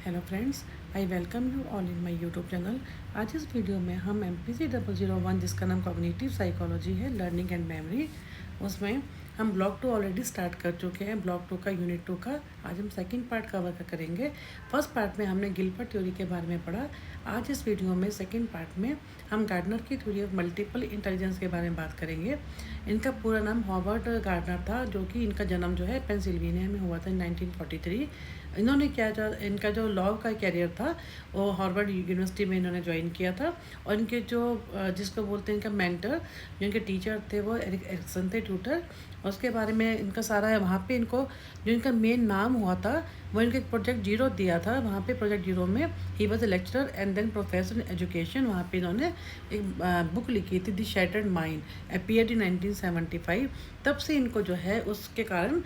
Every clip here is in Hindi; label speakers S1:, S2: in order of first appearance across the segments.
S1: Hello friends, I welcome you all in my YouTube channel. आज इस वीडियो में हम MPC 001 जिसका नाम कॉग्निटिव साइकोलॉजी है, लर्निंग एंड मेमोरी, उसमें हम ब्लॉक 2 ऑलरेडी स्टार्ट कर चुके हैं। ब्लॉक 2 का यूनिट 2 का आज हम सेकंड पार्ट कवर करेंगे। फर्स्ट पार्ट में हमने गिलबर्ट थ्योरी के बारे में पढ़ा। आज इस वीडियो में सेकंड पार्ट में हम गार्डनर की थ्योरी ऑफ मल्टीपल इंटेलिजेंस के बारे में बात करेंगे। इनका पूरा नाम हॉवर्ड गार्डनर था, जो कि इनका जन्म जो है पेंसिल्वेनिया में हुआ था 1943। इन्होंने क्या इनका जो लॉ का कैरियर था वो हार्वर्ड यूनिवर्सिटी में इन्होंने ज्वाइन किया था। और इनके जो जिसको बोलते हैं इनका मेंटर, जो इनके टीचर थे वो एरिक्सन थे, ट्यूटर। उसके बारे में इनका सारा है वहाँ पे। इनको जो इनका मेन नाम हुआ था वो इनके प्रोजेक्ट 0 दिया था। वहाँ पे प्रोजेक्ट 0 में ही was a lecturer and then professor in education. वहाँ पे इन्होंने एक बुक लिखी थी, the shattered mind, appeared in 1975। तब से इनको जो है उसके कारण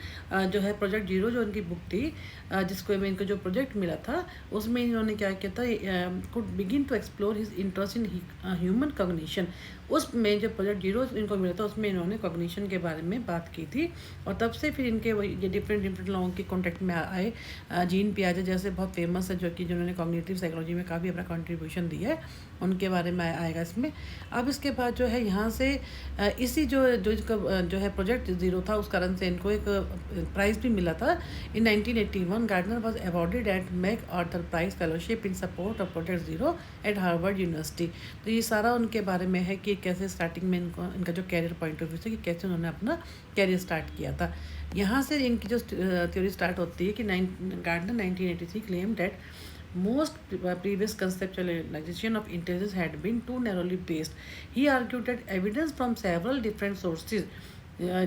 S1: जो है प्रोजेक्ट 0 जो इनकी बुक थी, जिसको में इनको जो प्रोजेक्ट मिला था, उसमें इन्होंने क्या किया था, could begin to explore his interest in human cognition. उसमें जो प्रोजेक्ट 0 इनको मिला था उसमें इन्होंने कॉग्निशन के बारे में बात की थी। और तब से फिर इनके ये डिफरेंट लोगों के कॉन्टेक्ट में आए। जीन पियाजे जैसे बहुत फेमस है, जो कि जिन्होंने कॉग्निटिव साइकोलॉजी में काफ़ी अपना कंट्रीब्यूशन दिया है, उनके बारे में आएगा इसमें। अब इसके बाद जो है यहाँ से इसी जो इसका जो है प्रोजेक्ट 0 था, उस कारण से इनको एक प्राइज़ भी मिला था। In 1981 Gardner was awarded at MacArthur prize fellowship in support of project 0 at Harvard University. तो ये सारा उनके बारे में है कि कैसे स्टार्टिंग में इनका जो कैरियर पॉइंट ऑफ व्यू से कि कैसे उन्होंने अपना कैरियर स्टार्ट किया था। यहाँ से इनकी जो थ्योरी स्टार्ट होती है कि Gardner 1983 claim that most previous conceptualization of intelligence had been too narrowly based. He argued that evidence from several different sources,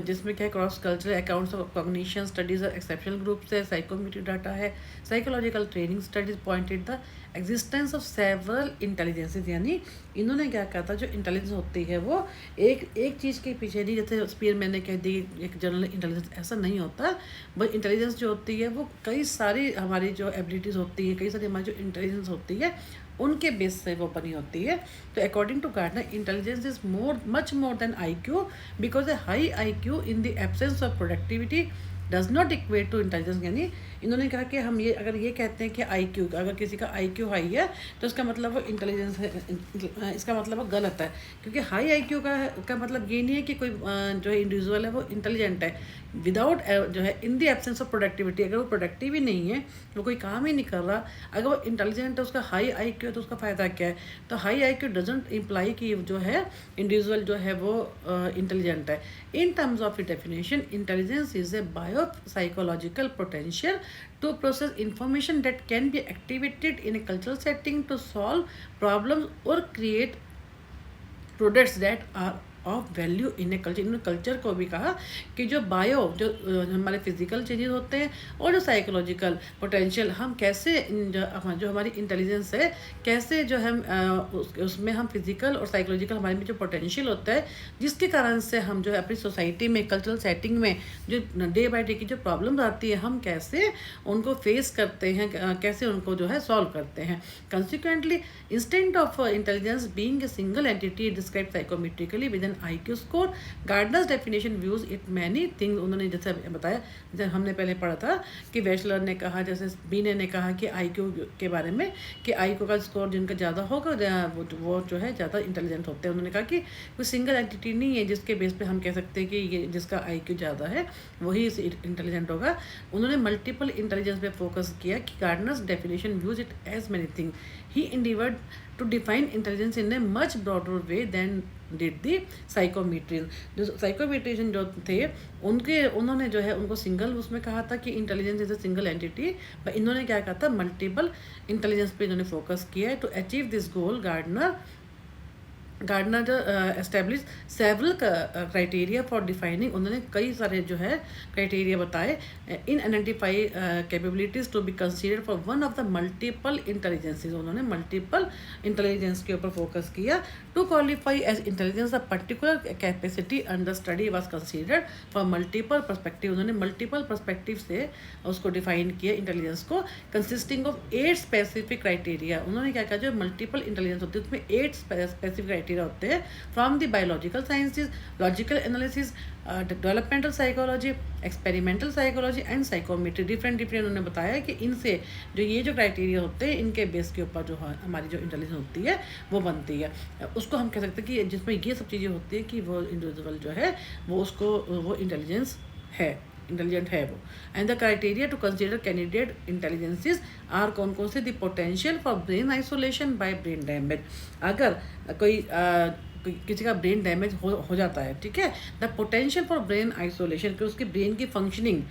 S1: जिसमें क्या cross cultural accounts of cognition studies और एक्सेप्शनल ग्रुप्स है, साइकोमेट्रिक डाटा है, psychological training studies pointed the existence of several intelligences. यानी इन्होंने क्या कहा था, जो इंटेलिजेंस होती है वो एक चीज़ के पीछे नहीं, जैसे स्पीयर मैंने कह दी एक जनरल इंटेलिजेंस, ऐसा नहीं होता। बट इंटेलिजेंस जो होती है वो कई सारी हमारी जो एबिलिटीज़ होती है, कई सारी हमारी जो इंटेलिजेंस होती है उनके बेस से वो बनी होती है। तो according to Gardner intelligence is much more than IQ, because a high IQ in the absence of productivity does not equate to intelligence. यानी इन्होंने कहा कि हम ये अगर ये कहते हैं कि IQ, अगर किसी का IQ हाई है तो इसका मतलब वो इंटेलिजेंस है, इसका मतलब वो गलत है। क्योंकि हाई IQ का मतलब ये नहीं है कि कोई जो है इंडिविजुअल है वो इंटेलिजेंट है विदाउट जो है इन द एब्सेंस ऑफ प्रोडक्टिविटी। अगर वो प्रोडक्टिव ही नहीं है, वो कोई काम ही नहीं कर रहा, अगर वो इंटेलिजेंट है, उसका हाई IQ है, तो उसका फ़ायदा क्या है। तो हाई IQ डजेंट इम्प्लाई कि जो है इंडिविजुअल जो है वो इंटेलिजेंट है। In terms of definition, intelligence is a biopsychological potential to process information that can be activated in a cultural setting to solve problems or create products that are of value in a culture. इन्होंने कल्चर को भी कहा कि जो जो हमारे फिजिकल चेंजेस होते हैं और जो साइकोलॉजिकल पोटेंशियल, हम कैसे जो हमारी इंटेलिजेंस है, कैसे जो हम उसमें हम फिजिकल और साइकोलॉजिकल हमारे में जो पोटेंशियल होता है, जिसके कारण से हम जो है अपनी सोसाइटी में कल्चरल सेटिंग में जो डे बाई डे की जो प्रॉब्लम्स आती है, हम कैसे उनको फेस करते हैं, कैसे उनको जो है सॉल्व करते हैं। Consequently instant of intelligence being a single entity describe psychometrically with an IQ score, Gardner's definition views it many things. उन्होंने जैसे बताया, जैसे हमने पहले पढ़ा था कि वेशलर ने कहा, जैसे बीने ने कहा कि IQ के बारे में कि IQ का स्कोर जिनका ज़्यादा होगा वो जो है ज़्यादा इंटेलिजेंट होते हैं। उन्होंने कहा कि कोई सिंगल एंटिटी नहीं है जिसके बेस पे हम कह सकते हैं कि ये जिसका IQ ज़्यादा है वही इंटेलिजेंट होगा। उन्होंने मल्टीपल इंटेलिजेंस पे फोकस किया कि Gardner's definition views it as many thing. He endeavored to define intelligence in a much broader way than did the psychometricians। जो साइकोमेट्रिशियन जो थे उन्होंने जो है उनको सिंगल उसमें कहा था कि intelligence is a single entity, पर इन्होंने क्या कहा था, मल्टीपल इंटेलिजेंस पे इन्होंने फोकस किया है। To achieve this goal Gardner establish several criteria for defining. उन्होंने कई सारे जो है क्राइटेरिया बताए in identify capabilities to be considered for one of the multiple intelligences. उन्होंने मल्टीपल इंटेलिजेंस के ऊपर फोकस किया। To qualify as intelligence the particular capacity under study was considered for multiple perspective. उन्होंने मल्टीपल परस्पेक्टिव से उसको डिफाइन किया इंटेलिजेंस को, कंसिस्टिंग ऑफ 8 स्पेसिफिक क्राइटेरिया। उन्होंने क्या कहा, जो मल्टीपल इंटेलिजेंस होती है उसमें 8 स्पेसिफिक क्राइटेरिया होते हैं from the biological sciences, logical analysis, developmental psychology, experimental psychology and psychometry. Different उन्होंने बताया कि इनसे जो ये जो क्राइटेरिया होते हैं इनके बेस के ऊपर जो हमारी जो इंटेलिजेंस होती है वो बनती है। उसको हम कह सकते हैं कि जिसमें ये सब चीज़ें होती है कि वो इंडिविजुअल जो है वो इंटेलिजेंट है वो। And the criteria to consider candidate intelligences are कौन से, the potential for brain isolation by brain damage. अगर कोई किसी का ब्रेन डैमेज हो जाता है, ठीक है, the potential for brain isolation, कि उसकी ब्रेन की फंक्शनिंग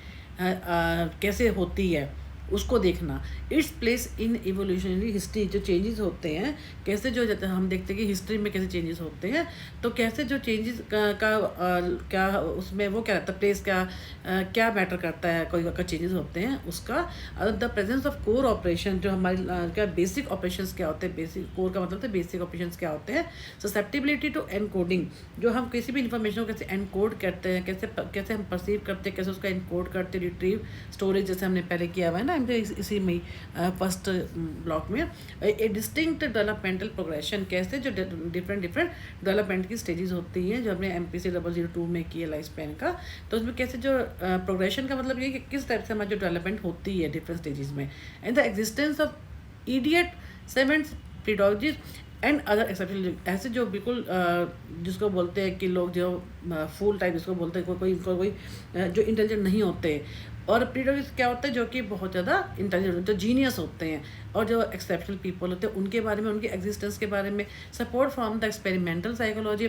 S1: कैसे होती है उसको देखना। Its place in evolutionary history, जो चेंजेस होते हैं कैसे, जो हम देखते हैं कि हिस्ट्री में कैसे चेंजेस होते हैं, तो कैसे जो चेंजेस क्या उसमें वो क्या रहता है, प्लेस क्या मैटर करता है कोई अगर चेंजेस होते हैं उसका। The presence of core operation, जो हमारी क्या बेसिक ऑपरेशंस क्या होते हैं, बेसिक कोर का मतलब बेसिक ऑपरेशंस क्या होते हैं। ससेप्टिबिलिटी टू एनकोडिंग, जो हम किसी भी इंफॉर्मेशन को कैसे एनकोड करते हैं, कैसे हम परसीव करते हैं, कैसे उसका एनकोड करते हैं, रिट्रीव, स्टोरेज, जैसे हमने पहले किया हुआ है ना इसी में फर्स्ट ब्लॉक में। ए डिस्टिंक्ट डेवलपमेंटल प्रोग्रेशन, कैसे जो डिफरेंट डेवलपमेंट की स्टेजेस होती हैं, जो हमने MPC 002 में की है लाइफ स्पैन का, तो उसमें कैसे जो प्रोग्रेशन का मतलब ये कि किस टाइप से हमारी जो डेवलपमेंट होती है डिफरेंट स्टेजेस में। And the existence of idiot savants prodigies and other exception, ऐसे जो बिल्कुल जिसको बोलते हैं कि लोग जो फूल टाइप जिसको बोलते हैं, कोई जो इंटेलिजेंट नहीं होते, और प्रीडॉलॉजिस्ट क्या होता है जो कि बहुत ज़्यादा इंटेलिजेंट, जो जीनियस होते हैं, और जो एक्सेप्शनल पीपल होते हैं उनके बारे में, उनकी एग्जिस्टेंस के बारे में। Support from the experimental psychology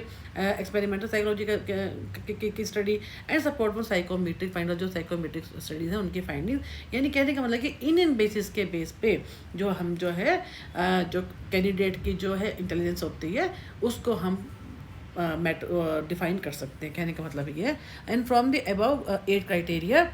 S1: की study and support for psychometric find, जो साइकोमेट्रिक स्टडीज़ हैं उनकी फाइंडिंग। यानी कहने का मतलब कि इन बेसिस के बेस पे जो हम जो है जो कैंडिडेट की जो है इंटेलिजेंस होती है उसको हम डिफाइन कर सकते हैं। कहने का मतलब ये है। And from the above 8 criteria,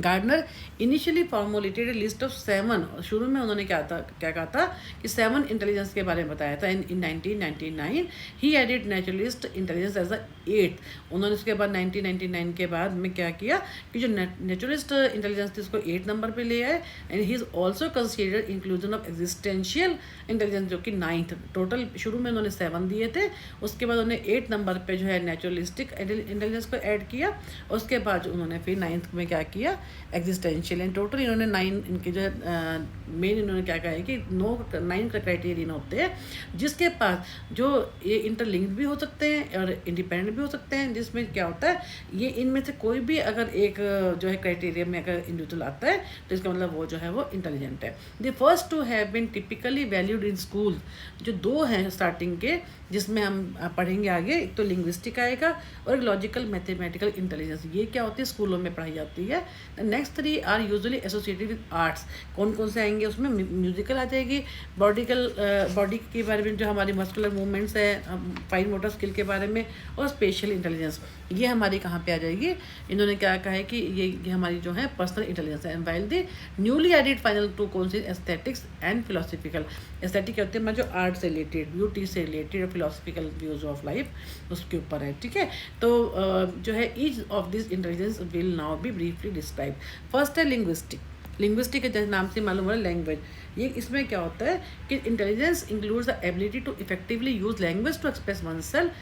S1: Gardner initially formulated a list of 7, शुरू में उन्होंने क्या कहा था कि 7 इंटेलिजेंस के बारे में बताया था। इन 1999 ही एडिड नेचुरलिस्ट इंटेलिजेंस एज 8। उन्होंने उसके बाद 1999 के बाद में क्या किया कि जो नेचुरलिस्ट इंटेलिजेंस थी उसको 8 नंबर पे ले आए। And he is also considered inclusion of existential intelligence, जो कि 9th। टोटल शुरू में उन्होंने 7 दिए थे, उसके बाद उन्होंने 8 नंबर पे जो है नेचुरलिस्टिक इंटेलिजेंस को ऐड किया। उसके बाद उन्होंने फिर 9th में क्या किया, एग्जिस्टेंशियल। एंड टोटल इन्होंने 9 इनके जो है मेन इन्होंने क्या कहा है कि 9 क्राइटेरियन होते हैं, जिसके पास जो ये इंटरलिंक्ड भी हो सकते हैं और इंडिपेंडेंट भी हो सकते हैं। जिसमें क्या होता है, ये इनमें से कोई भी अगर एक जो है क्राइटेरिया में अगर इंडिविजुअल आता है तो इसका मतलब वो जो है वो इंटेलिजेंट है। The first two have been typically valued in school, जो 2 हैं स्टार्टिंग के जिसमें हम पढ़ेंगे आगे, एक तो लिंग्विस्टिक आएगा और एक लॉजिकल मैथमेटिकल इंटेलिजेंस। ये क्या होती है, स्कूलों में पढ़ाई जाती है। Next 3 are usually associated with arts. कौन से आएंगे उसमें, म्यूजिकल आ जाएगी, बॉडी के बारे में जो हमारी मस्कुलर मूवमेंट्स है, फाइन मोटर स्किल के बारे में, और स्पेशल इंटेलिजेंस ये हमारी कहाँ पे आ जाएगी। इन्होंने क्या कहा है कि ये हमारी जो है पर्सनल इंटेलिजेंस है। While the newly added final 2 कौन सी, एस्थेटिक्स एंड फिलोसफिकल। एस्थेटिक क्या होते हैं, जो आर्ट से रिलेटेड, ब्यूटी से रिलेटेड, और फिलोसफिकल व्यूज ऑफ लाइफ उसके ऊपर है, ठीक है। तो जो है each of this intelligence will now be briefly describe. First है लिंग्विस्टिक के जैसे नाम से मालूम हो रहा है लैंग्वेज। ये इसमें क्या होता है कि intelligence includes the ability to effectively use language to express oneself.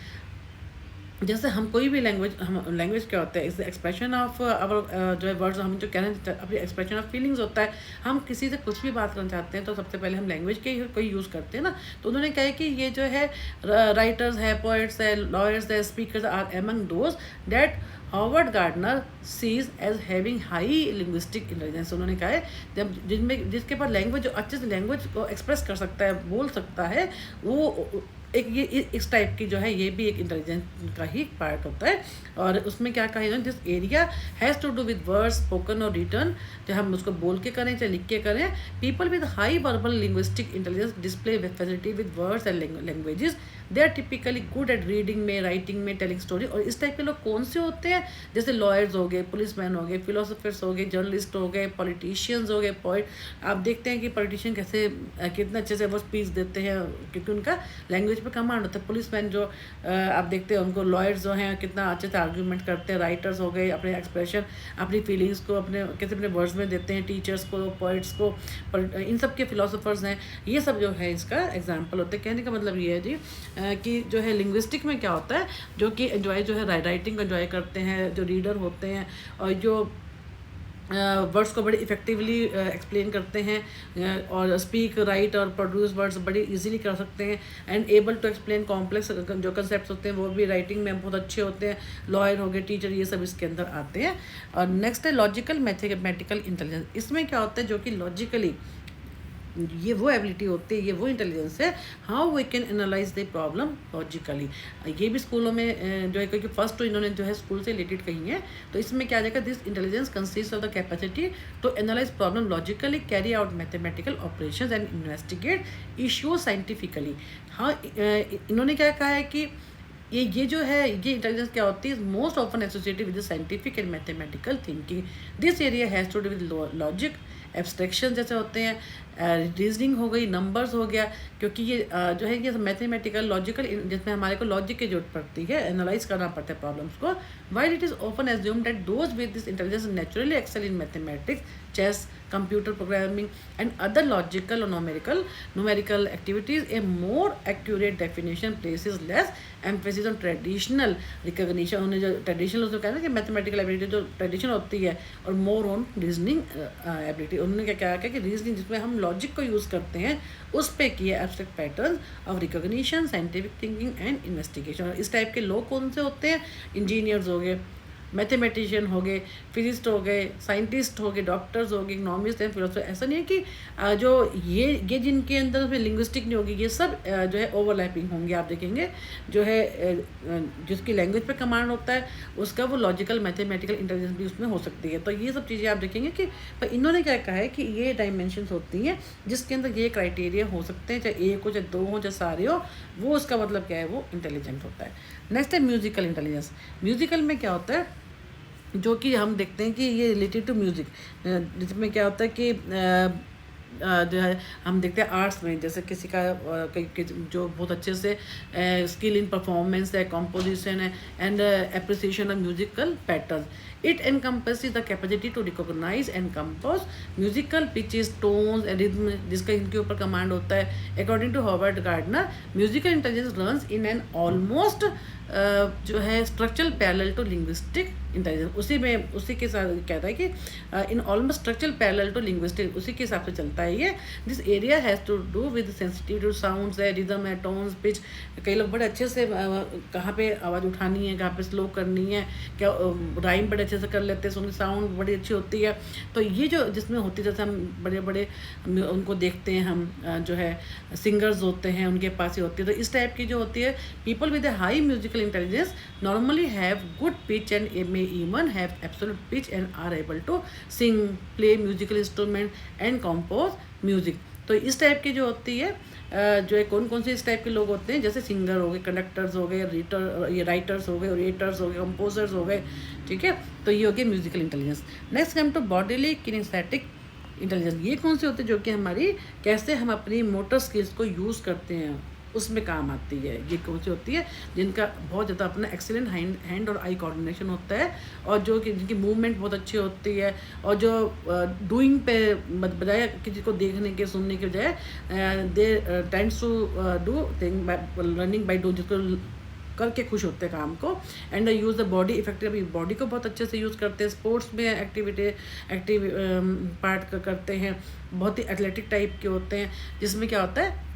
S1: जैसे हम कोई भी लैंग्वेज क्या होता है, इस एक्सप्रेशन ऑफ आवर जो है वर्ड्स, हम जो कह रहे हैं अपनी एक्सप्रेशन ऑफ फीलिंग्स होता है। हम किसी से कुछ भी बात करना चाहते हैं तो सबसे पहले हम लैंग्वेज के कोई यूज़ करते हैं ना। तो उन्होंने कहा है कि ये जो है राइटर्स है, पोइट्स है, लॉयर्स है, speakers are among those that Howard Gardner sees as having high linguistic intelligence. उन्होंने कहा है जब जिसके पास लैंग्वेज जो अच्छे से लैंग्वेज को एक्सप्रेस कर सकता है, बोल सकता है, वो ये इस टाइप की जो है ये भी एक इंटेलिजेंस का ही पार्ट होता है। और उसमें क्या कहा है, this area has to do with words spoken और रिटर्न, चाहे हम उसको बोल के करें चाहे लिख के करें। People with high verbal linguistic intelligence display facility with words and languages. They are typically good at reading में, राइटिंग में, टेलिंग स्टोरी। और इस टाइप के लोग कौन से होते हैं, जैसे लॉयर्स हो गए, पुलिसमैन हो गए, फिलोसफर्स हो गए, जर्नलिस्ट हो गए, पॉलिटिशियंस हो गए, पोइट। आप देखते हैं कि पॉलिटिशियन कैसे कितने अच्छे से वो स्पीच देते हैं, क्योंकि उनका लैंग्वेज लैंग्वेज पे कमांड होता है। पुलिसमैन जो आप देखते हैं उनको, लॉयर्स जो हैं कितना अच्छे से आर्ग्यूमेंट करते हैं, राइटर्स हो गए अपने एक्सप्रेशन, अपनी फीलिंग्स को अपने कैसे अपने वर्ड्स में देते हैं, टीचर्स को, पोइट्स को, इन सब के फिलोसोफर्स हैं, ये सब जो है इसका एग्जाम्पल होते हैं। कहने का मतलब ये है जी कि जो है लिंग्विस्टिक में क्या होता है, जो कि एंजॉय जो है राइटिंग को एंजॉय करते हैं जो रीडर होते हैं, और जो वर्ड्स को बड़े इफ़ेक्टिवली एक्सप्लेन करते हैं, और स्पीक, राइट और प्रोड्यूस वर्ड्स बड़ी इजीली कर सकते हैं, and able to explain complex जो कंसेप्ट होते हैं वो भी राइटिंग में बहुत अच्छे होते हैं। लॉयर हो गए, टीचर, ये सब इसके अंदर आते हैं। और नेक्स्ट है लॉजिकल मैथमेटिकल इंटेलिजेंस। इसमें क्या होता है, जो कि लॉजिकली ये वो एबिलिटी होती है, ये वो इंटेलिजेंस है, how we can analyse the problem logically. ये भी स्कूलों में जो है, क्योंकि फर्स्ट तो इन्होंने जो है स्कूल से रिलेटेड कही है, तो इसमें क्या जाएगा, this intelligence consist of the capacity to analyse problem logically, carry out mathematical operations and investigate issues scientifically. हाँ, इन्होंने क्या कहा है कि ये जो है, ये इंटेलिजेंस क्या होती है, most often associated with scientific and mathematical thinking. This area has to do with logic, abstraction जैसे होते हैं, रीजनिंग हो गई, नंबर्स हो गया, क्योंकि ये जो है ये मैथमेटिकल लॉजिकल, जिसमें हमारे को लॉजिक की जरूरत पड़ती है, एनालाइज करना पड़ता है प्रॉब्लम्स को। While it is often assumed that those with this intelligence naturally excel in mathematics, chess, computer programming and other logical or numerical activities, a more accurate definition places less emphasis on traditional recognition। उन्हें जो ट्रेडिशनल उसमें कहना है कि मैथमेटिकल एबिलिटी जो ट्रेडिशनल होती है, और मोर ऑन रीजनिंग एबिलिटी। उन्होंने क्या कहा कि रीजनिंग जिसमें हम लॉजिक को यूज़ करते हैं उस पे किए abstract pattern of recognition, scientific thinking and investigation. इस टाइप के लोग कौन से होते हैं, इंजीनियर्स हो गए, मैथमेटिशियन हो गए, फिजिस्ट हो गए, साइंटिस्ट हो गए, डॉक्टर्स हो गए, इकोनॉमिस्ट एंड फिलोसफर। ऐसा नहीं है कि जो ये जिनके अंदर उसमें लिंग्विस्टिक नहीं होगी, ये सब जो है ओवरलैपिंग होंगे। आप देखेंगे जो है जिसकी लैंग्वेज पे कमांड होता है उसका वो लॉजिकल मैथमेटिकल इंटेलिजेंस भी उसमें हो सकती है। तो ये सब चीज़ें आप देखेंगे कि पर इन्होंने क्या कहा है कि ये डायमेंशंस होती हैं जिसके अंदर ये क्राइटेरिया हो सकते हैं, चाहे एक हो, चाहे दो हो, चाहे सारे हो, वो उसका मतलब क्या है, वो इंटेलिजेंट होता है। नेक्स्ट है म्यूजिकल इंटेलिजेंस। म्यूजिकल में क्या होता है, जो कि हम देखते हैं कि ये रिलेटेड टू म्यूज़िक, जिसमें क्या होता है कि जो है हम देखते हैं आर्ट्स में, जैसे किसी का जो बहुत अच्छे से स्किल इन परफॉर्मेंस है, कॉम्पोजिशन है, and appreciation of musical pattern. It encompasses the capacity to recognise and compose musical pitches, tones and rhythm, जिसका इनके ऊपर कमांड होता है। According to Howard Gardner, musical intelligence runs in an almost जो है structural parallel to linguistic intelligence. उसी के साथ कहता है कि in almost structural parallel to linguistic, उसी के हिसाब से चलता है ये। This area has to do with sensitivity to sounds है, रिदम है, टोन्स, पिच। कई लोग बड़े अच्छे से कहाँ पे आवाज़ उठानी है, कहाँ पे स्लो करनी है, क्या राइम बड़े अच्छे से कर लेते हैं, उनकी साउंड बड़ी अच्छी होती है। तो ये जो जिसमें होती है, जैसे हम बड़े बड़े उनको देखते हैं, हम जो है सिंगर्स होते हैं उनके पास ही होती है। तो इस टाइप की जो होती है, people with A high musical intelligence normally have good pitch and may even have absolute pitch and are able to sing, play musical instrument and compose music। तो इस टाइप की जो होती है जो है कौन से इस टाइप के लोग होते हैं, जैसे सिंगर हो गए, कंडक्टर्स हो गए, राइटर्स हो गए, ओरेटर्स हो गए, कंपोजर्स हो गए, ठीक है। तो ये हो गया musical intelligence. Next come to bodily kinesthetic intelligence. ये कौन से होते हैं, जो कि हमारी कैसे हम अपनी मोटर स्किल्स को यूज़ करते हैं उसमें काम आती है। ये कौन सी होती है, जिनका बहुत ज़्यादा अपना एक्सीलेंट हैंड और आई कोऑर्डिनेशन होता है, और जो कि जिनकी मूवमेंट बहुत अच्छी होती है, और जो डूइंग पे बजाय किसी को देखने के, सुनने के बजाय they tends to do thing by learning by do, जिसको करके खुश होते हैं काम को। And use the body effective, body को बहुत अच्छे से यूज़ करते हैं। स्पोर्ट्स में एक्टिव पार्ट करते हैं, बहुत ही एथलेटिक टाइप के होते हैं, जिसमें क्या होता है,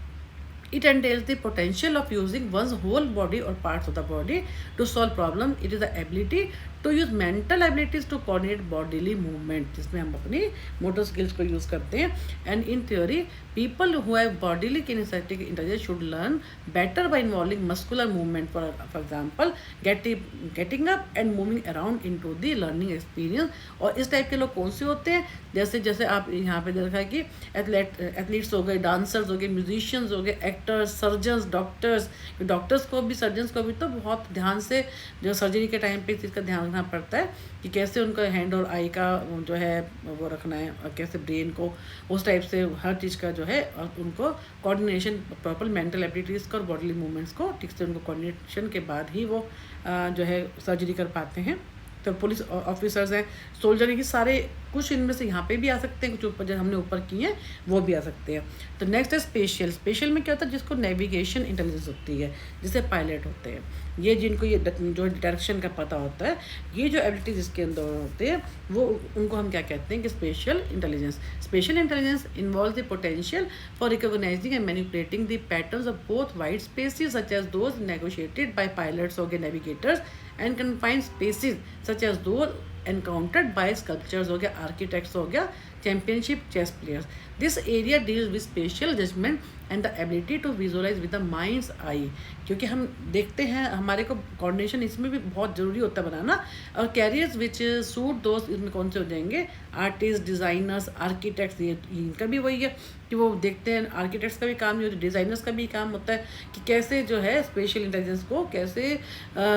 S1: it entails the potential of using one's whole body or parts of the body to solve problem. It is the ability to use mental abilities to coordinate bodily movement, जिसमें हम अपनी motor skills को use करते हैं। And in theory, people who have bodily kinesthetic intelligence should learn better by involving muscular movement. For example, getting up and moving around into the learning experience। और इस टाइप के लोग कौन से होते हैं, जैसे आप यहाँ पे देखा है कि एथलीट्स हो गए, डांसर्स हो गए, म्यूजिशियंस हो गए, एक्टर्स, सर्जन्स, डॉक्टर्स को भी, सर्जन्स को भी तो बहुत ध्यान से जो सर्जरी के टाइम पे इसका ध्यान रखना पड़ता है कि कैसे उनका हैंड और आई का जो है वो रखना है, और कैसे ब्रेन को उस टाइप से हर चीज़ का जो है उनको कोऑर्डिनेशन, प्रॉपर मेंटल एबिलिटीज़ को और बॉडीली मूवमेंट्स को ठीक से उनको कोऑर्डिनेशन के बाद ही वो जो है सर्जरी कर पाते हैं। तो पुलिस ऑफिसर्स हैं, सोल्जर हैं, कि सारे कुछ इनमें से यहाँ पे भी आ सकते हैं, कुछ ऊपर जो हमने ऊपर किए हैं वो भी आ सकते हैं। तो नेक्स्ट है स्पेशल। स्पेशल में क्या होता है, जिसको नेविगेशन इंटेलिजेंस होती है, जिसे पायलट होते हैं, ये जिनको ये जो डायरेक्शन का पता होता है, ये जो एबिलिटी जिसके अंदर होते हैं वो उनको हम क्या कहते हैं कि special intelligence. Special intelligence involve the potential for recognising and manipulating the patterns of both wide spaces such as those negotiated by pilots हो गए, navigators, and confined spaces such as those encountered by sculptures हो गया, आर्किटेक्ट्स हो गया, championship chess players. This area deals with special judgement and the ability to visualise with the mind's eye. क्योंकि हम देखते हैं हमारे को कोऑर्डिनेशन इसमें भी बहुत ज़रूरी होता है बनाना। और कैरियर्स विच सूट दोस्त इसमें कौन से हो जाएंगे, आर्टिस्ट, डिज़ाइनर्स, आर्किटेक्ट्स। ये इनका भी वही है कि वो देखते हैं, आर्किटेक्ट्स का भी काम नहीं होता, डिज़ाइनर्स का भी काम होता है कि कैसे जो है स्पेशल इंटेलिजेंस को कैसे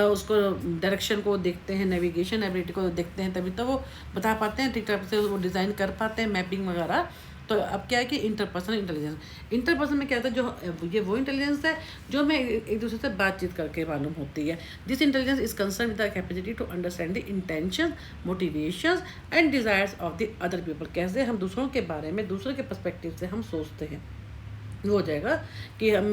S1: उसको डायरेक्शन को देखते हैं, नेविगेशन एबिलिटी को देखते हैं, तभी तो वो बता पाते हैं ठीक तरह से, वो डिज़ाइन कर पाते हैं, मैपिंग वगैरह। तो अब क्या है कि इंटरपर्सनल इंटेलिजेंस, इंटरपर्सनल में क्या होता है, जो ये वो इंटेलिजेंस है जो हमें एक दूसरे से बातचीत करके मालूम होती है। This intelligence is concern with the capacity to understand the intention, motivations and desires of the other people. कैसे हम दूसरों के बारे में, दूसरे के पर्सपेक्टिव से हम सोचते हैं, वो हो जाएगा कि हम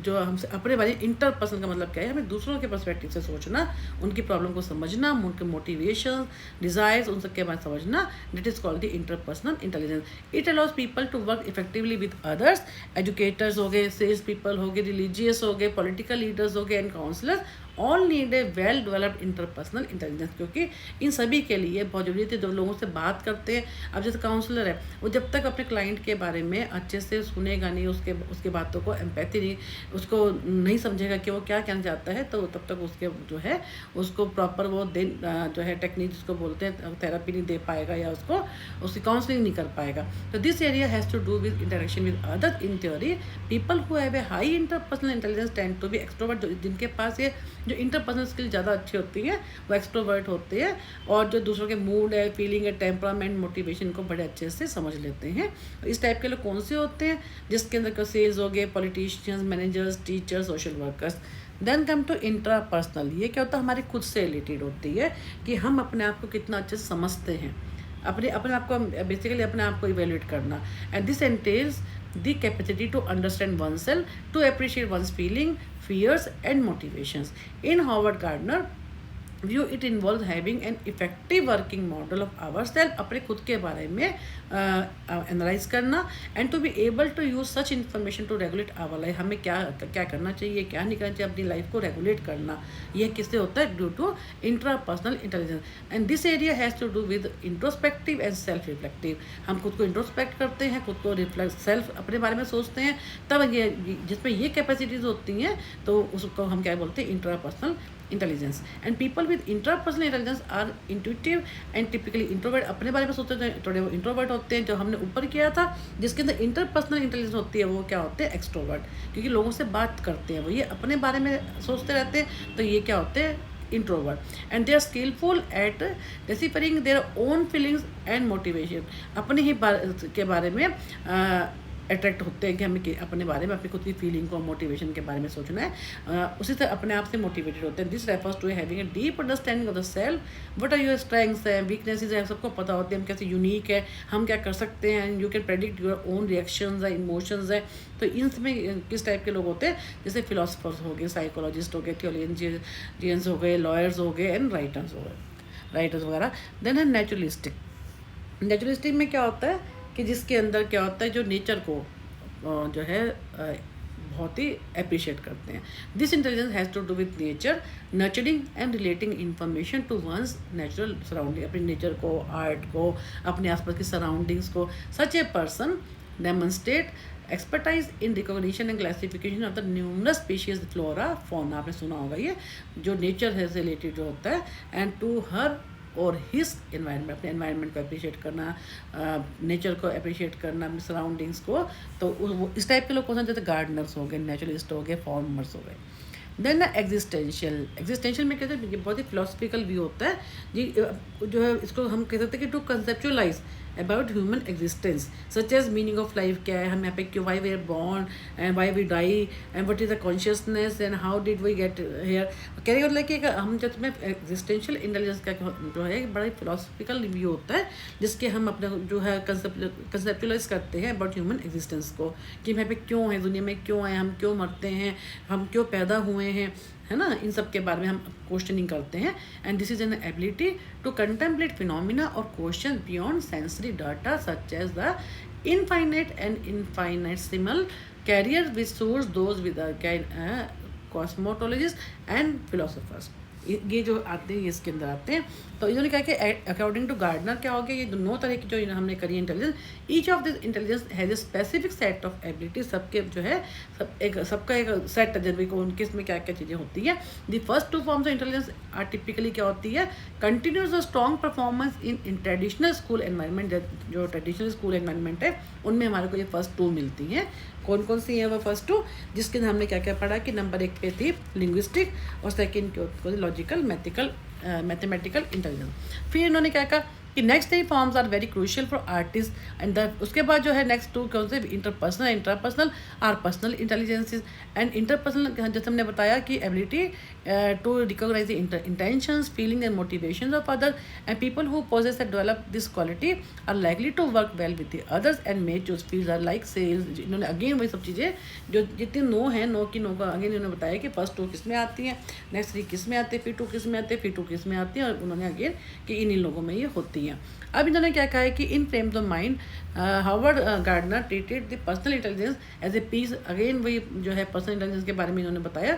S1: जो हमसे अपने बारे में, इंटरपर्सनल का मतलब क्या है, हमें दूसरों के पर्सपेक्टिव से सोचना, उनकी प्रॉब्लम को समझना, उनके मोटिवेशन, डिज़ायर्स, उन सब के बारे में समझना। That is called the interpersonal intelligence. It allows people to work effectively with others. Educators हो गए, सेल्स पीपल हो गए, रिलीजियस हो गए, पॉलिटिकल लीडर्स हो गए, and counsellors all need a well developed interpersonal intelligence. क्योंकि इन सभी के लिए बहुत जरूरी है, जब लोगों से बात करते हैं। अब जैसे काउंसलर है, वो जब तक अपने क्लाइंट के बारे में अच्छे से सुनेगा नहीं, उसके बातों को एम्पैथी नहीं, उसको नहीं समझेगा कि वो क्या कहना चाहता है, तो तब तक उसके जो है उसको प्रॉपर वो जो है टेक्निक जिसको बोलते हैं थेरेपी नहीं दे पाएगा, या उसकी काउंसलिंग नहीं कर पाएगा। तो this area has to do with interaction with other. In theory people who have a high interpersonal intelligence tend to be extrovert. जिनके पास ये जो इंटरपर्सनल स्किल ज़्यादा अच्छी होती हैं वो एक्सट्रोवर्ट होते हैं, और जो दूसरों के मूड है, फीलिंग है, टेम्परामेंट, मोटिवेशन को बड़े अच्छे से समझ लेते हैं। इस टाइप के लोग कौन से होते हैं, जिसके अंदर सेल्स हो गए, politicians, managers, teachers, social workers. Then come to intrapersonal. ये क्या होता है, हमारे खुद से रिलेटेड होती है कि हम अपने आप को कितना अच्छे से समझते हैं, अपने आप को बेसिकली अपने आप को इवेल्युएट करना। And this एंटेल्स the capacity to understand oneself, to appreciate one's feeling, fears and motivations. In Howard Gardner view, it involves having an effective working model of ourselves, अपने खुद के बारे में एनालाइज करना, and to be able to use such information to regulate our life. हमें क्या क्या करना चाहिए, क्या नहीं करना चाहिए, अपनी लाइफ को रेगुलेट करना। यह किससे होता है, due to intrapersonal intelligence. And this area has to do with introspective and self reflective. हम खुद को इंट्रोस्पेक्ट करते हैं, खुद को रिफ्लेक्ट, सेल्फ अपने बारे में सोचते हैं, तब ये जिसमें ये कैपेसिटीज़ होती हैं तो उसको हम क्या बोलते हैं, intrapersonal intelligence. And people with intrapersonal intelligence are intuitive and typically introvert. अपने बारे में सोचते हैं थोड़े वो इंट्रोवर्ट होते हैं, जो हमने ऊपर किया था। जिसके अंदर इंटरपर्सनल इंटेलिजेंस होती है वो क्या होते हैं, एक्सट्रोवर्ट, क्योंकि लोगों से बात करते हैं, वो ये अपने बारे में सोचते रहते हैं, तो ये क्या होते हैं, introvert. And they are skilful at deciphering their own feelings and motivation. अपने ही के बारे में अट्रैक्ट होते हैं कि हमें अपने बारे में, अपनी खुद की फीलिंग को, मोटिवेशन के बारे में सोचना है। उसी से अपने आप से मोटिवेटेड होते हैं। This refers to having a deep understanding of the self, what are your strengths है, वीकनेसेस है, सबको पता होते हैं हम कैसे यूनिक है, हम क्या कर सकते हैं। You can predict your own reactions है, इमोशंस है। तो इन में किस टाइप के लोग होते हैं, जैसे फिलोसफर्स हो गए, साइकोलॉजिस्ट हो गए, थियोलॉजियंस हो गए, लॉयर्स हो गए, एंड राइटर्स वगैरह। देन है नेचुरलिस्टिक। नेचुरलिस्टिक में क्या होता है कि जिसके अंदर क्या होता है, जो नेचर को जो है बहुत ही अप्रिशिएट करते हैं। This intelligence has to do with nature, nurturing and relating information to one's natural surrounding. अपने नेचर को, आर्ट को, अपने आसपास की सराउंडिंग्स को। Such a person demonstrate expertise in recognition and classification of the numerous species flora fauna. आपने सुना होगा ये जो नेचर है से रिलेटेड जो होता है। एंड टू हर और हिज एनवायरनमेंट, अपने एनवायरनमेंट को अप्रिशिएट करना, नेचर को अप्रिशिएट करना, अपने सराउंडिंग्स को। तो इस टाइप के लोग कौन से, जैसे गार्डनर्स हो गए, नेचुरलिस्ट हो गए, फार्मर्स हो गए। देन एग्जिस्टेंशियल में कहते हैं ये बहुत ही फिलोसफिकल व्यू होता है जी, जो है इसको हम कह सकते हैं कि to conceptualise about human existence such as meaning of life क्या है, हम यहाँ पे क्यों, why we are born and why we die and what is the consciousness and how did we get here. कहने का मतलब कि हम जब में एग्जिस्टेंशियल इंटेलिजेंस का जो है बड़ा ही फिलोसफिकल व्यू होता है जिसके हम अपने जो है कंसेप्चुलाइज करते हैं अबाउट ह्यूमन एग्जिस्टेंस को, कि हम यहाँ पे क्यों हैं, दुनिया में क्यों हैं, हम क्यों मरते हैं, हम क्यों पैदा हुए हैं, है ना। इन सब के बारे में हम क्वेश्चनिंग करते हैं। And this is an ability to contemplate phenomena और question beyond sensory data such as the infinite and infinitesimal career which source those with cosmologist and philosophers. ये जो आते हैं ये इसके अंदर आते हैं। तो इन्होंने कहा कि अकॉर्डिंग टू गार्डनर क्या हो गया, ये 9 तरह की जो हमने करी intelligence, each of this intelligence has a specific set of ability, सबके जो है सबका एक सेट है को उनके इसमें क्या क्या चीज़ें होती हैं। The first 2 forms of intelligence are typically क्या होती है, कंटिन्यूस और strong performance in traditional school environment. जो ट्रेडिशनल स्कूल एनवायरनमेंट है उनमें हमारे को ये फर्स्ट 2 मिलती हैं। कौन कौन सी है वो फर्स्ट 2, जिसके अंदर हमने क्या क्या पढ़ा कि नंबर 1 पे थी लिंग्विस्टिक और सेकंड लॉजिकल मैथमेटिकल इंटेलिजेंस। फिर इन्होंने क्या कहा कि next 3 forms are very crucial for artist and उसके बाद जो है नेक्स्ट 2 कौन से, interpersonal are personal intelligences. And interpersonal जैसे हमने बताया कि ability to recognise the intentions feeling and motivations of other and people who possess and develop this quality are likely to work well with the others and make choose fields are like sales. इन्होंने अगेन वही सब चीज़ें जो जितनी नो है, नो का अगेन इन्होंने बताया कि फर्स्ट 2 किस में आती हैं, नेक्स्ट 3 किस में आते हैं, फिर 2 किस में आते हैं, फिर 2 किस में आती हैं, और उन्होंने अगेन कि इन लोगों में ये होती हैं। अब इन्होंने क्या कहा है कि in frames of mind Harvard Gardner treated the personal intelligence as a piece. Again वही जो है पर्सनल इंटेलिजेंस के बारे में इन्होंने बताया।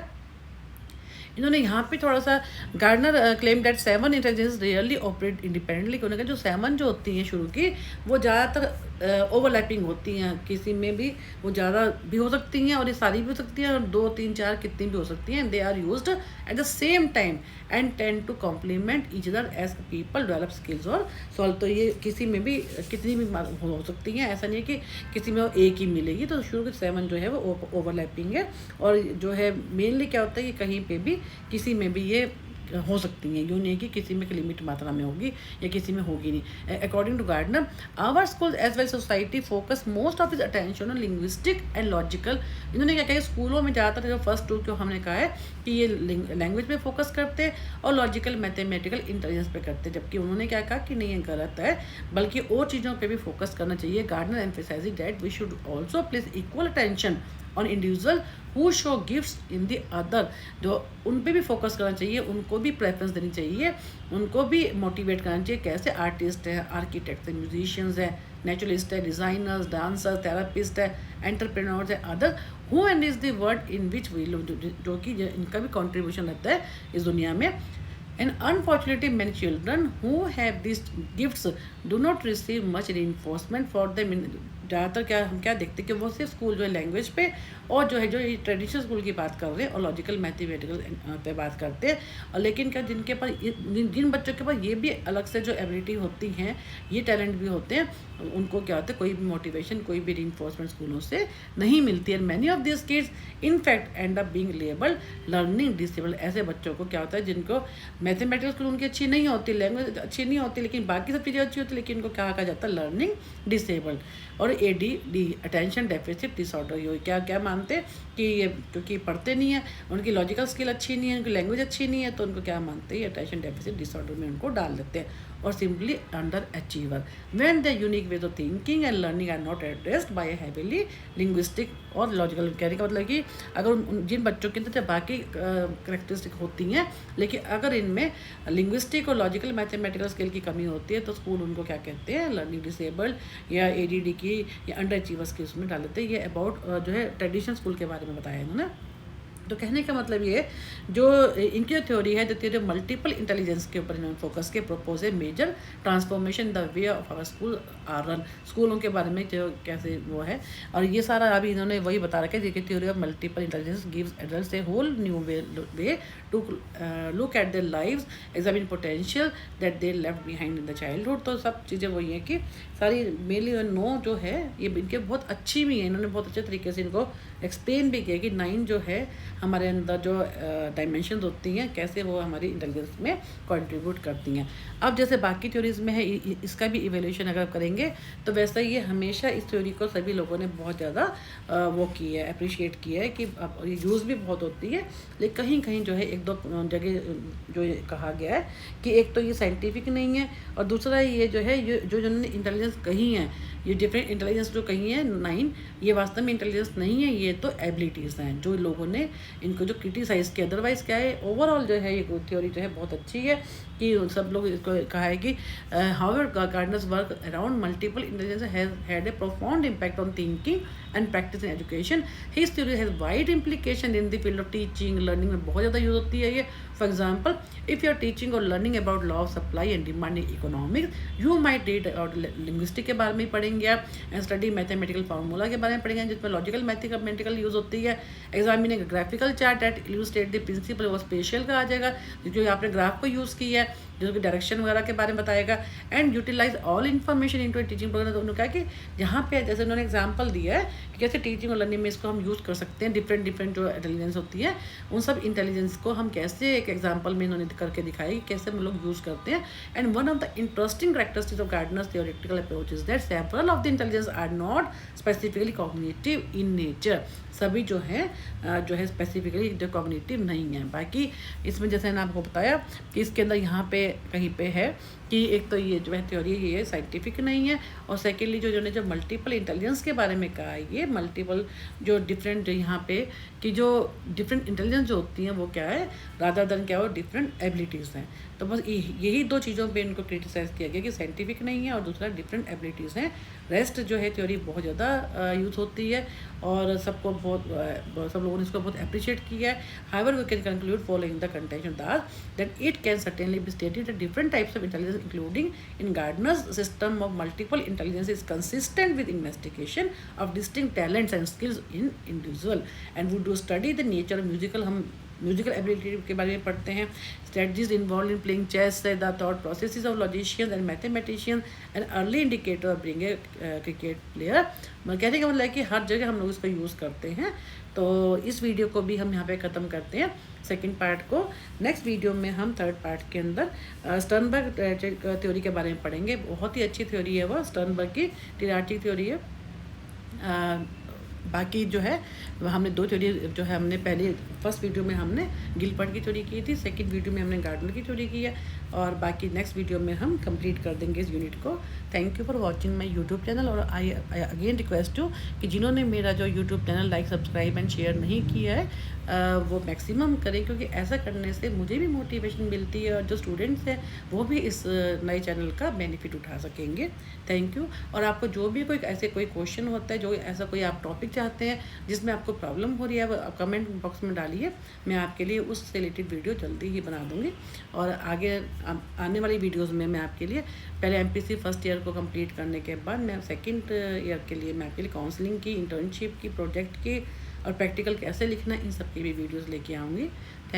S1: इन्होंने यहाँ पे थोड़ा सा Gardner claim that 7 intelligence rarely operate independently. उन्होंने कहा जो 7 जो होती हैं शुरू की वो ज़्यादातर ओवरलैपिंग होती हैं, किसी में भी वो ज़्यादा भी हो सकती हैं और ये सारी भी हो सकती हैं और 2 3 4 कितनी भी हो सकती हैं। They are used at the same time and tend to complement each other as people develop skills और सॉल्व। तो ये किसी में भी कितनी भी हो सकती हैं, ऐसा नहीं है कि किसी में एक ही मिलेगी। तो शुरू के 7 जो है वो ओवरलैपिंग है और जो है मेनली क्या होता है कि कहीं पे भी किसी में भी ये हो सकती हैं, यूँ नहीं कि किसी में लिमिट मात्रा में होगी या किसी में होगी नहीं। According to Gardner our school as well society focus most of his attention on linguistic and logical. इन्होंने क्या कहा स्कूलों में ज़्यादातर जो फर्स्ट 2 जो हमने कहा है कि ये लैंग्वेज पे फोकस करते हैं और लॉजिकल मैथमेटिकल इंटेलिजेंस पे करते हैं, जबकि उन्होंने क्या कहा कि नहीं ये गलत है बल्कि और चीज़ों पर भी फोकस करना चाहिए। Gardner emphasising that we should also place equal attention on individual who show gifts in the other. जो उन पे भी फोकस करना चाहिए, उनको भी प्रेफरेंस देनी चाहिए, उनको भी मोटिवेट करना चाहिए। कैसे आर्टिस्ट है, आर्किटेक्ट है, म्यूजिशियंस है, नेचुरलिस्ट है, डिज़ाइनर्स, डांसर्स, थेरापिस्ट है, एंटरप्रेन्योर्स है, other who and is the word in which we live, जो कि इनका भी कॉन्ट्रीब्यूशन रहता है इस दुनिया में। And unfortunately, many children who have these gifts do not receive much reinforcement for them. ज़्यादातर क्या हम क्या देखते हैं कि वो सिर्फ स्कूल जो है लैंग्वेज पे और जो है जो ट्रेडिशनल स्कूल की बात कर रहे हैं और लॉजिकल मैथमेटिकल पे बात करते हैं, और लेकिन क्या जिनके पास जिन बच्चों के पास ये भी अलग से जो एबिलिटी होती हैं, ये टैलेंट भी होते हैं, उनको क्या होता है कोई भी मोटिवेशन, कोई भी रीइंफोर्समेंट स्कूलों से नहीं मिलती है। Many of this kids in fact and up being labelled learning disabled. ऐसे बच्चों को क्या होता है जिनको मैथमेटिकल स्कूल उनकी अच्छी नहीं होती, लैंग्वेज अच्छी नहीं होती, लेकिन बाकी सब चीज़ें अच्छी होती, लेकिन इनको क्या कहा जाता है लर्निंग डिसेबल्ड। और ADD अटेंशन डेफिसिट डिसऑर्डर, ये क्या क्या मानते हैं कि ये क्योंकि पढ़ते नहीं है, उनकी लॉजिकल स्किल अच्छी नहीं है, उनकी लैंग्वेज अच्छी नहीं है, तो उनको क्या मानते हैं अटेंशन डेफिसिट डिसऑर्डर में उनको डाल देते हैं और simply underachiever when the unique ways of thinking and learning are not addressed by heavily linguistic और लॉजिकल। कहने का मतलब कि अगर जिन बच्चों के अंदर बाकी करेक्टरिस्टिक होती हैं लेकिन अगर इनमें लिंग्विस्टिक और लॉजिकल मैथमेटिकल स्किल की कमी होती है तो स्कूल उनको क्या कहते हैं लर्निंग डिसेबल्ड या ADD की या अंडर अचीवर्स की उसमें डाल देते हैं। ये अबाउट जो है ट्रेडिशनल स्कूल के बारे में बताया इन्होंने। तो कहने का मतलब ये जो इनकी जो थ्योरी है, जो थ्योरी मल्टीपल इंटेलिजेंस के ऊपर इन्होंने फोकस के प्रपोज है major transformation the way of our school are run. स्कूलों के बारे में जो कैसे वो है, और ये सारा अभी इन्होंने वही बता रखा है जिसकी theory of multiple intelligence gives adults a whole new way to look at their lives, examine potential that they left behind in the childhood. तो सब चीज़ें वही हैं कि सारी मेनली नो जो है ये इनके बहुत अच्छी भी है, इन्होंने बहुत अच्छे तरीके से इनको एक्सप्लेन भी किया कि 9 जो है हमारे अंदर जो डायमेंशन होती हैं कैसे वो हमारी इंटेलिजेंस में कंट्रीब्यूट करती हैं। अब जैसे बाकी थ्योरीज में है इसका भी इवेल्यूशन अगर करेंगे तो वैसा ये हमेशा इस थ्योरी को सभी लोगों ने बहुत ज़्यादा वो की है, अप्रिशिएट किया है कि अब ये यूज़ भी बहुत होती है, लेकिन कहीं कहीं जो है एक दो जगह जो ये कहा गया है कि एक तो ये साइंटिफिक नहीं है और दूसरा ये जो है ये जो जिन्होंने इंटेलिजेंस कही है, ये डिफरेंट इंटेलिजेंस जो कही है 9, ये वास्तव में इंटेलिजेंस नहीं है, ये तो एबिलिटीज़ हैं जो लोगों ने इनको जो क्रिटिसाइज़ किया। अदरवाइज़ क्या है, ओवरऑल जो है ये थ्योरी जो है बहुत अच्छी है कि सब लोग इसको कहा है कि however Gardner's work around multiple intelligence has had a profound impact on thinking and practice in education. His theory has wide implication in the field of teaching learning में बहुत ज़्यादा यूज़ होती है ये। For example, if you are teaching और learning about law of supply and demand in economics, you might read और लिंग्विस्टिक के बारे में पढ़ेंगे आप, एंड स्टडी मैथमेटिकल फार्मूला के बारे में पढ़ेंगे जिसमें लॉजिकल मैथमेटिकल यूज़ होती है। Examining graphical chart at illustrate the principle वो स्पेशल का आ जाएगा जो आपने ग्राफ को यूज़ किया है जो कि डायरेक्शन वगैरह के बारे में बताएगा। And utilise all information into teaching programme. तो उन्होंने कहा कि यहाँ पे जैसे उन्होंने एग्जांपल दिया है कि कैसे टीचिंग और लर्निंग में इसको हम यूज़ कर सकते हैं, डिफरेंट जो इंटेलिजेंस होती है उन सब इंटेलिजेंस को हम कैसे एक एग्जाम्पल में इन्होंने करके दिखाया कि कैसे हम लोग यूज़ करते हैं। And one of the interesting characteristics of Gardner's theoretical approach is that several of the intelligence are not specifically cognitive in nature. सभी जो है स्पेसिफिकली जो कॉग्निटिव नहीं है। बाकी इसमें जैसे मैंने आपको बताया कि इसके अंदर यहाँ पे कहीं पे है कि एक तो ये जो है थ्योरी ये साइंटिफिक नहीं है और सेकेंडली जो मल्टीपल इंटेलिजेंस के बारे में कहा है, ये मल्टीपल जो डिफरेंट यहाँ पे कि जो डिफरेंट इंटेलिजेंस जो होती हैं वो क्या है रादर देन क्या हो डिफरेंट एबिलिटीज़ हैं। तो बस यही दो चीज़ों पे इनको क्रिटिसाइज़ किया गया कि साइंटिफिक नहीं है और दूसरा डिफरेंट एबिलिटीज़ हैं। रेस्ट जो है थ्योरी बहुत ज़्यादा यूज़ होती है और सबको सब लोगों ने इसको बहुत अप्रिशिएट किया है। However we can conclude following the contention that it can certainly be stated that different types of intelligence including in Gardner's system of multiple intelligence is consistent with investigation of distinct talents and skills in individual and we do study the nature of हम म्यूजिकल एबिलिटी के बारे में पढ़ते हैं। Strategies involve in playing chess, the thought processes of logicians and mathematicians and early indicator of being a cricket player. कहने का मतलब है कि हर जगह हम लोग इसको यूज़ करते हैं। तो इस वीडियो को भी हम यहाँ पे ख़त्म करते हैं सेकंड पार्ट को। नेक्स्ट वीडियो में हम थर्ड पार्ट के अंदर स्टर्नबर्ग थ्योरी के बारे में पढ़ेंगे। बहुत ही अच्छी थ्योरी है वो, स्टर्नबर्ग की ट्रियार्टिक थ्योरी है। बाकी जो है हमने दो थ्योरी जो है हमने पहले फर्स्ट वीडियो में हमने गिलबर्ट की थ्योरी की थी, सेकंड वीडियो में हमने गार्डनर की थ्योरी की है और बाकी नेक्स्ट वीडियो में हम कंप्लीट कर देंगे इस यूनिट को। Thank you for watching my YouTube channel और आई अगेन रिक्वेस्ट यू कि जिन्होंने मेरा जो YouTube channel like subscribe and share नहीं किया है वो मैक्सिमम करें क्योंकि ऐसा करने से मुझे भी मोटिवेशन मिलती है और जो स्टूडेंट्स हैं वो भी इस नए चैनल का बेनिफिट उठा सकेंगे। Thank you. और आपको जो भी कोई ऐसे कोई क्वेश्चन होता है, जो ऐसा कोई आप टॉपिक चाहते हैं जिसमें आपको प्रॉब्लम हो रही है, आप कमेंट बॉक्स में डालिए, मैं आपके लिए उससे रिलेटेड वीडियो जल्दी ही बना दूँगी। और आगे आने वाली वीडियोज़ में मैं आपके लिए पहले MPC फर्स्ट ईयर को कंप्लीट करने के बाद मैं सेकंड ईयर के लिए मैं आपके लिए काउंसलिंग की, इंटर्नशिप की, प्रोजेक्ट की और प्रैक्टिकल कैसे लिखना इन सब की भी वीडियोज़ लेके आऊँगी। थैंक